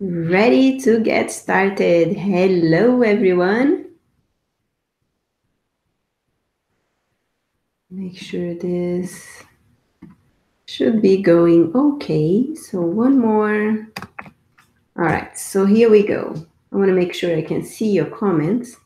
Ready to get started. Hello, everyone. Make sure this should be going okay. So one more. All right, so here we go. I want to make sure I can see your comments.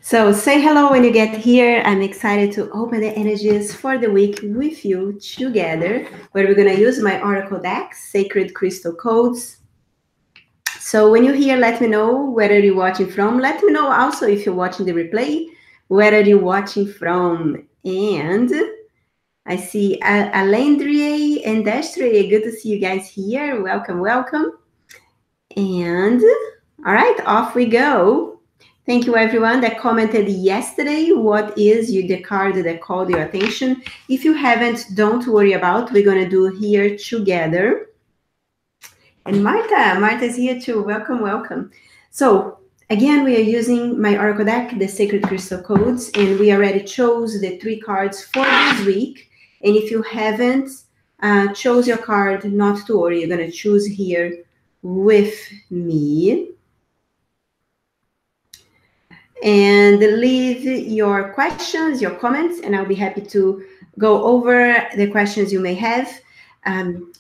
So say hello when you get here. I'm excited to open the energies for the week with you together, where we're going to use my Oracle deck, Sacred Crystal Codes. So when you're here, let me know where you're watching from. Let me know also if you're watching the replay, where are you watching from. And I see Alendrie and Destry. Good to see you guys here. Welcome, welcome. And all right, off we go. Thank you, everyone that commented yesterday. What is the card that called your attention? If you haven't, don't worry about. We're going to do here together. And Marta's here too. Welcome, welcome. So again, we are using my Oracle deck, the Sacred Crystal Codes, and we already chose the 3 cards for this week. And if you haven't chose your card, not to worry. You're going to choose here with me. And leave your questions, your comments, and I'll be happy to go over the questions you may have.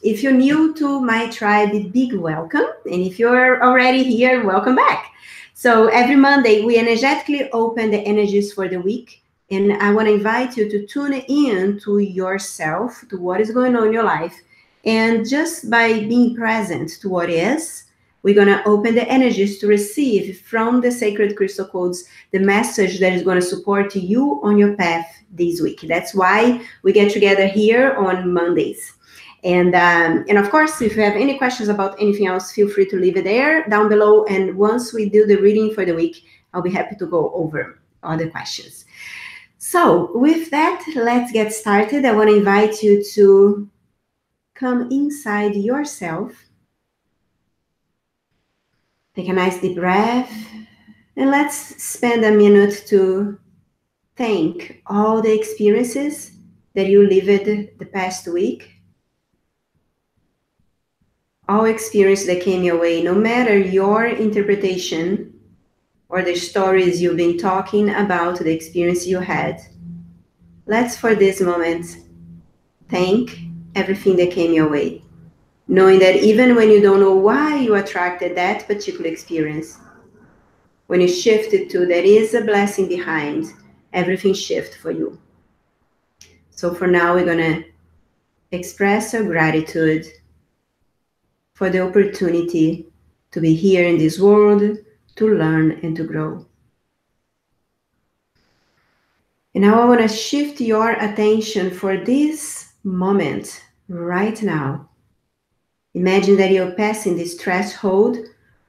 If you're new to my tribe, big welcome. And if you're already here, welcome back. So every Monday, we energetically open the energies for the week. And I want to invite you to tune in to yourself, to what is going on in your life. And just by being present to what is, we're going to open the energies to receive from the Sacred Crystal Codes the message that is going to support you on your path this week. That's why we get together here on Mondays. And of course, if you have any questions about anything else, feel free to leave it there down below. And once we do the reading for the week, I'll be happy to go over other questions. So with that, let's get started. I want to invite you to come inside yourself. Take a nice deep breath. And let's spend a minute to thank all the experiences that you lived the past week. All experience that came your way, no matter your interpretation or the stories you've been talking about, the experience you had. Let's, for this moment, thank everything that came your way, knowing that even when you don't know why you attracted that particular experience, when you shift it to there is a blessing behind, everything shifts for you. So for now, we're going to express our gratitude for the opportunity to be here in this world, to learn and to grow. And now I want to shift your attention for this moment right now. Imagine that you're passing this threshold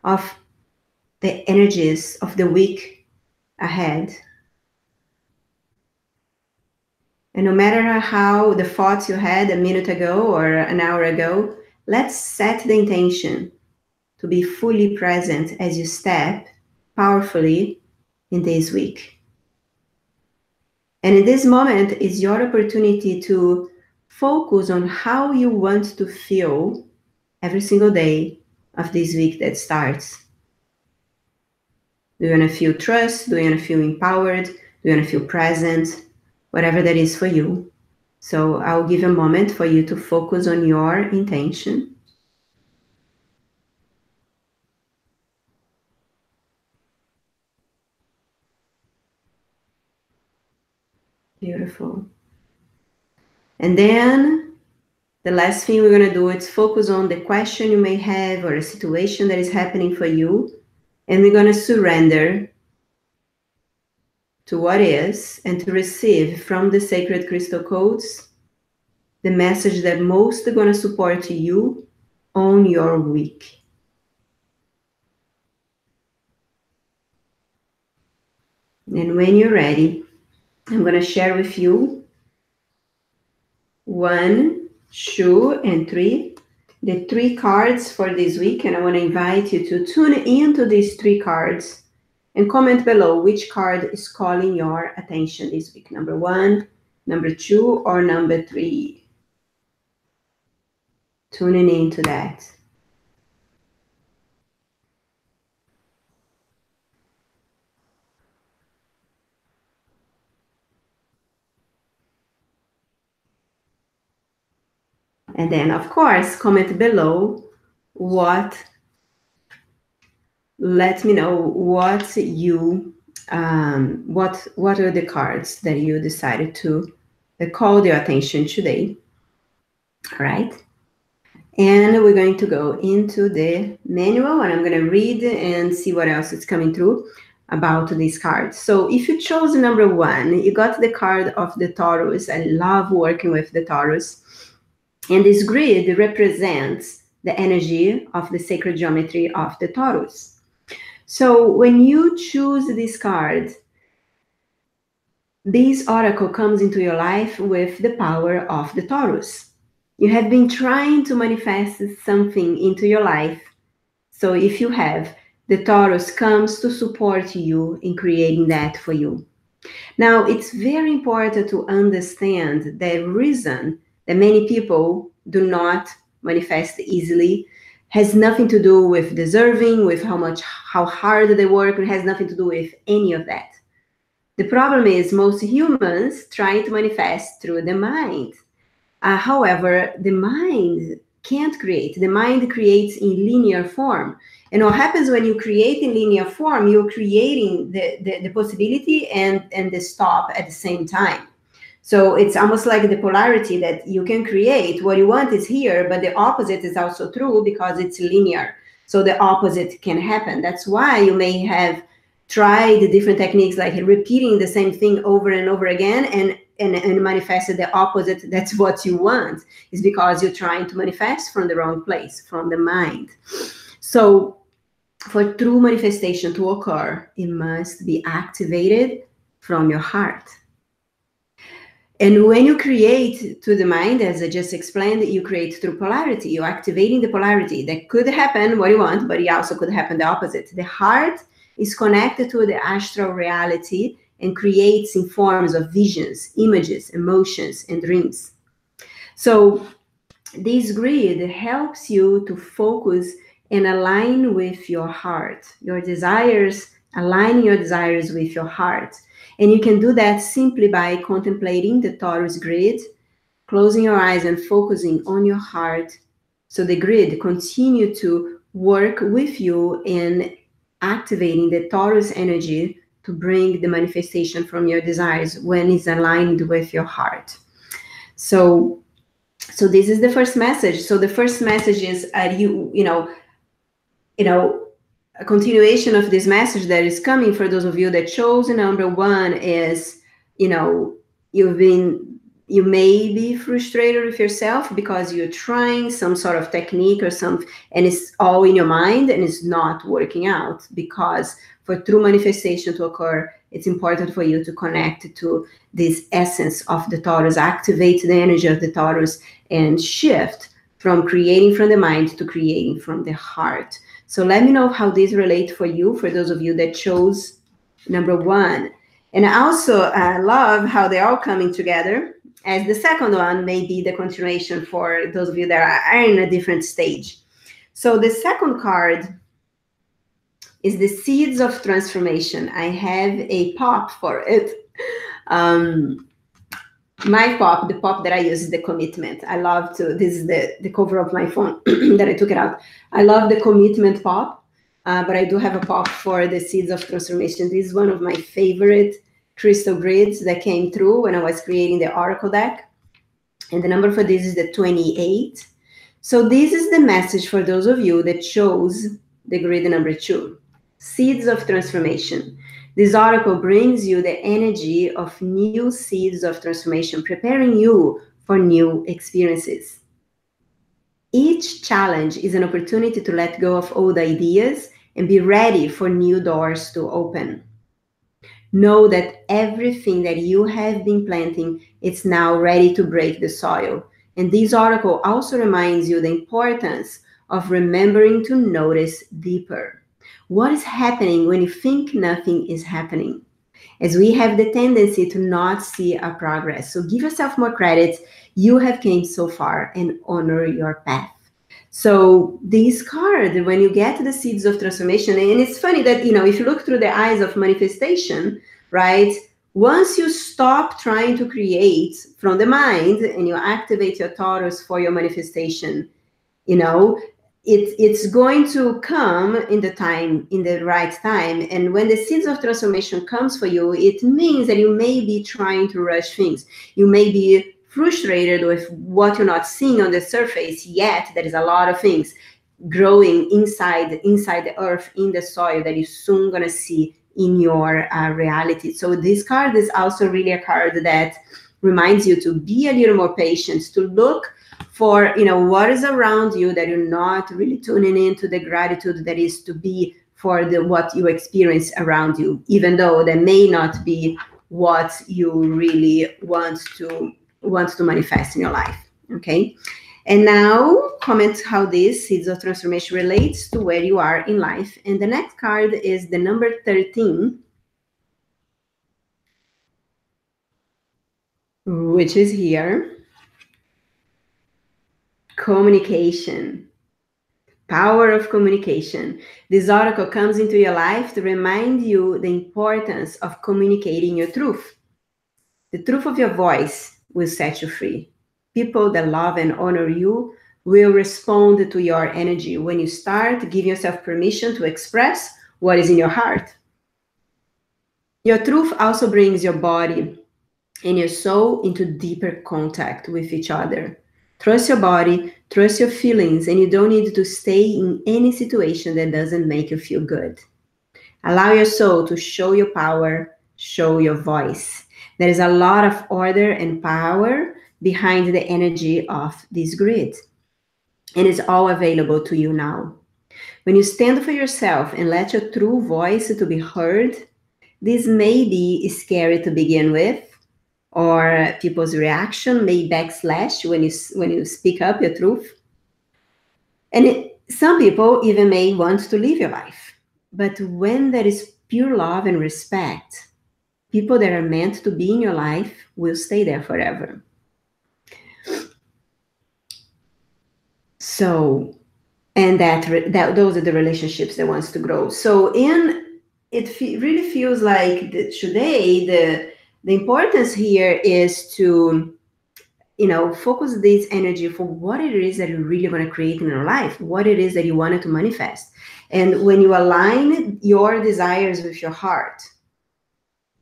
of the energies of the week ahead. And no matter how the thoughts you had a minute ago or an hour ago, let's set the intention to be fully present as you step powerfully in this week. And in this moment is your opportunity to focus on how you want to feel every single day of this week that starts. Do you want to feel trust? Do you want to feel empowered? Do you want to feel present? Whatever that is for you. So I'll give a moment for you to focus on your intention. Beautiful. And then the last thing we're going to do is focus on the question you may have or a situation that is happening for you. And we're going to surrender to what is and to receive from the Sacred Crystal Codes the message that most are going to support you on your week. And when you're ready, I'm going to share with you 1, 2, and 3, the 3 cards for this week. And I want to invite you to tune into these 3 cards and comment below which card is calling your attention this week. Number 1, Number 2 or number 3? Tuning into that. And then, of course, comment below let me know what you what are the cards that you decided to that called your attention today. All right, and we're going to go into the manual, and I'm going to read and see what else is coming through about these cards. So if you chose number 1, you got the card of the Taurus. I love working with the Taurus, and this grid represents the energy of the sacred geometry of the Taurus. So when you choose this card, this oracle comes into your life with the power of the Taurus. You have been trying to manifest something into your life. So if you have, the Taurus comes to support you in creating that for you. Now, it's very important to understand the reason that many people do not manifest easily has nothing to do with deserving, with how hard they work. It has nothing to do with any of that. The problem is most humans trying to manifest through the mind. However, the mind can't create. The mind creates in linear form. And what happens when you create in linear form, you're creating the possibility and the stop at the same time. So it's almost like the polarity that you can create. What you want is here, but the opposite is also true because it's linear. So the opposite can happen. That's why you may have tried different techniques like repeating the same thing over and over again and manifested the opposite. That's what you want. Is because you're trying to manifest from the wrong place, from the mind. So for true manifestation to occur, it must be activated from your heart. And when you create to the mind, as I just explained, you create through polarity. You're activating the polarity. That could happen what you want, but it also could happen the opposite. The heart is connected to the astral reality and creates in forms of visions, images, emotions, and dreams. So this grid helps you to focus and align with your heart, your desires, aligning your desires with your heart. And you can do that simply by contemplating the Taurus grid, closing your eyes and focusing on your heart. So the grid continue to work with you in activating the Taurus energy to bring the manifestation from your desires when it's aligned with your heart. So this is the first message. So the first message is a continuation of this message that is coming for those of you that chose number 1 is, you may be frustrated with yourself because you're trying some sort of technique or something, and it's all in your mind and it's not working out. Because for true manifestation to occur, it's important for you to connect to this essence of the Taurus, activate the energy of the Taurus, and shift from creating from the mind to creating from the heart. So let me know how these relate for you, for those of you that chose number 1. And I also love how they're all coming together, as the second one may be the continuation for those of you that are in a different stage. So the second card is the Seeds of Transformation. I have a pop for it. My pop, the pop that I use is the Commitment. I love to, this is the cover of my phone that I took it out. I love the Commitment pop, but I do have a pop for the Seeds of Transformation. This is one of my favorite crystal grids that came through when I was creating the Oracle deck. And the number for this is the 28. So this is the message for those of you that chose the grid number 2, Seeds of Transformation. This oracle brings you the energy of new seeds of transformation, preparing you for new experiences. Each challenge is an opportunity to let go of old ideas and be ready for new doors to open. Know that everything that you have been planting is now ready to break the soil. And this oracle also reminds you the importance of remembering to notice deeper. What is happening when you think nothing is happening? as we have the tendency to not see our progress. So give yourself more credit. You have came so far, and honor your path. So this card, when you get to the seeds of transformation, and it's funny that, if you look through the eyes of manifestation, right? Once you stop trying to create from the mind and you activate your Taurus for your manifestation, it's going to come in the right time. And when the seeds of transformation comes for you, it means that you may be trying to rush things. You may be frustrated with what you're not seeing on the surface yet. There is a lot of things growing inside the earth, in the soil, that you're soon going to see in your reality. So this card is also really a card that reminds you to be a little more patient, to look for what is around you, that you're not really tuning into the gratitude that is to be for what you experience around you, even though that may not be what you really want to manifest in your life. Okay. And now comment how this seeds of transformation relates to where you are in life. And the next card is the number 13, which is here. Communication. Power of communication. This oracle comes into your life to remind you the importance of communicating your truth. The truth of your voice will set you free. People that love and honor you will respond to your energy when you start giving yourself permission to express what is in your heart. Your truth also brings your body and your soul into deeper contact with each other. Trust your body, trust your feelings, and you don't need to stay in any situation that doesn't make you feel good. Allow your soul to show your power, show your voice. There is a lot of order and power behind the energy of this grid, and it's all available to you now. When you stand for yourself and let your true voice to be heard, this may be scary to begin with, or people's reaction may backslash when you speak up your truth. And some people even may want to leave your life. But when there is pure love and respect, people that are meant to be in your life will stay there forever. So, and that those are the relationships that wants to grow. So really feels like that today the importance here is to focus this energy for what it is that you really want to create in your life, what it is that you wanted to manifest. And when you align your desires with your heart,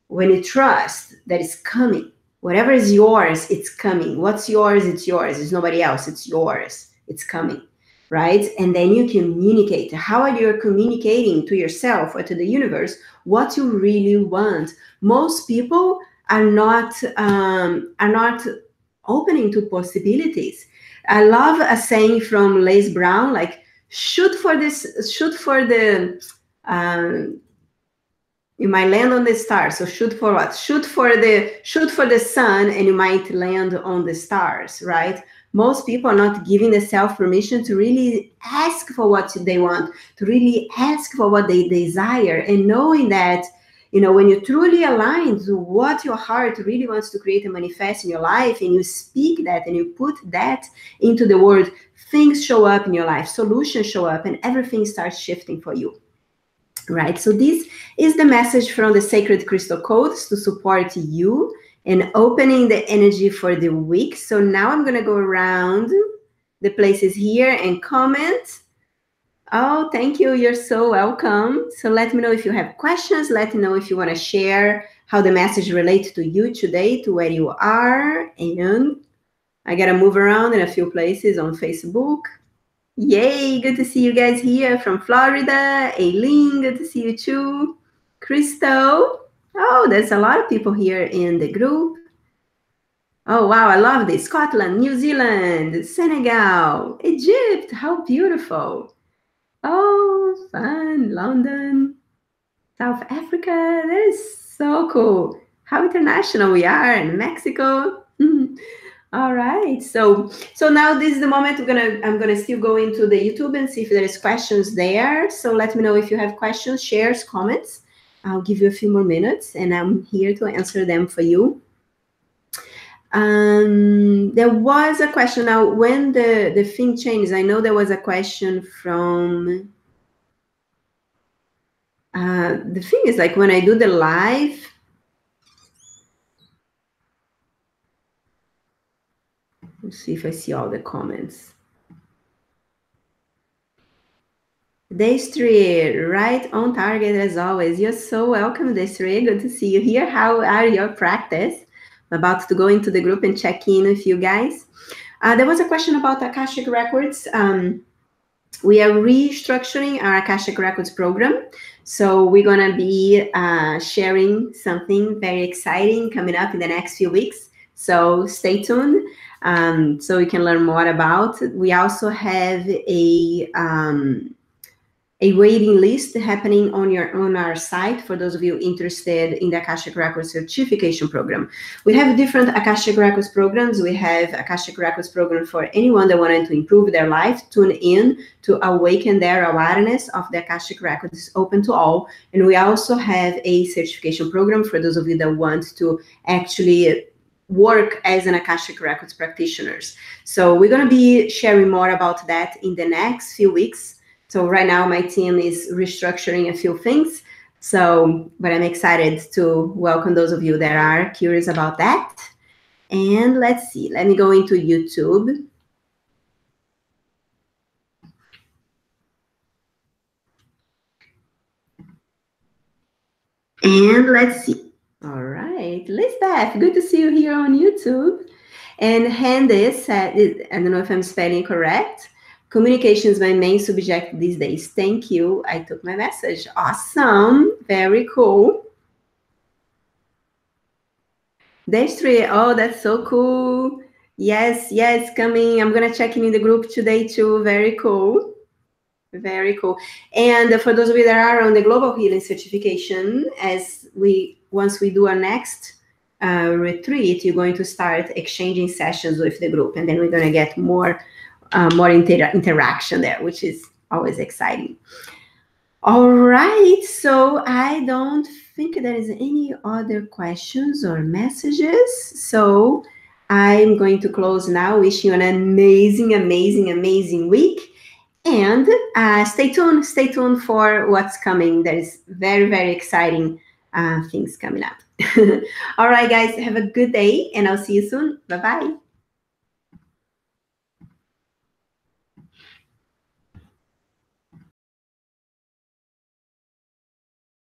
when you trust that it's coming, whatever is yours, it's coming. What's yours, it's yours. It's nobody else, it's yours. It's coming, right? And then you communicate. How are you communicating to yourself or to the universe what you really want? Most people are not opening to possibilities. I love a saying from Les Brown, like shoot for the you might land on the stars. So shoot for what? Shoot for the sun, and you might land on the stars, right? Most people are not giving themselves permission to really ask for what they want, to really ask for what they desire, and knowing that when you truly align to what your heart really wants to create and manifest in your life, and you speak that and you put that into the world, things show up in your life, solutions show up, and everything starts shifting for you, right? So this is the message from the Sacred Crystal Codes to support you in opening the energy for the week. So now I'm going to go around the places here and comment. Oh, thank you. You're so welcome. So let me know if you have questions. Let me know if you want to share how the message relates to you today, to where you are. And I got to move around in a few places on Facebook. Yay, good to see you guys here from Florida. Aileen, good to see you too. Crystal. Oh, there's a lot of people here in the group. Oh, wow, I love this. Scotland, New Zealand, Senegal, Egypt. How beautiful. Oh, fun. London, South Africa. That is so cool. How international we are in Mexico. All right. So now this is the moment I'm gonna still go into the YouTube and see if there is questions there. So let me know if you have questions, shares, comments. I'll give you a few more minutes, and I'm here to answer them for you. There was a question now, when the thing changes, I know there was a question from, the thing is, like, when I do the live, let's see if I see all the comments. Destry, right on target as always. You're so welcome, Destry. Good to see you here. How are your practice? I'm about to go into the group and check in with you guys. There was a question about Akashic Records. We are restructuring our Akashic Records program. So we're going to be sharing something very exciting coming up in the next few weeks. So stay tuned so you can learn more about it. We also have a waiting list happening on our site for those of you interested in the Akashic Records certification program. We have different Akashic Records programs. We have Akashic Records program for anyone that wanted to improve their life, tune in to awaken their awareness of the Akashic Records. It's open to all. And we also have a certification program for those of you that want to actually work as an Akashic Records practitioners. So we're going to be sharing more about that in the next few weeks. So right now my team is restructuring a few things. But I'm excited to welcome those of you that are curious about that. And let's see, let me go into YouTube. And let's see. All right, Lisbeth, good to see you here on YouTube. And Candice said, I don't know if I'm spelling correct, communication is my main subject these days. Thank you. I took my message. Awesome. Very cool. Destry, oh, that's so cool. Yes, coming. I'm going to check in the group today too. Very cool. Very cool. And for those of you that are on the Global Healing Certification, once we do our next retreat, you're going to start exchanging sessions with the group, and then we're going to get more interaction there, which is always exciting. All right, so I don't think there is any other questions or messages. So I'm going to close now. Wish you an amazing, amazing, amazing week. And stay tuned for what's coming. There's very, very exciting things coming up. All right, guys, have a good day, and I'll see you soon. Bye-bye.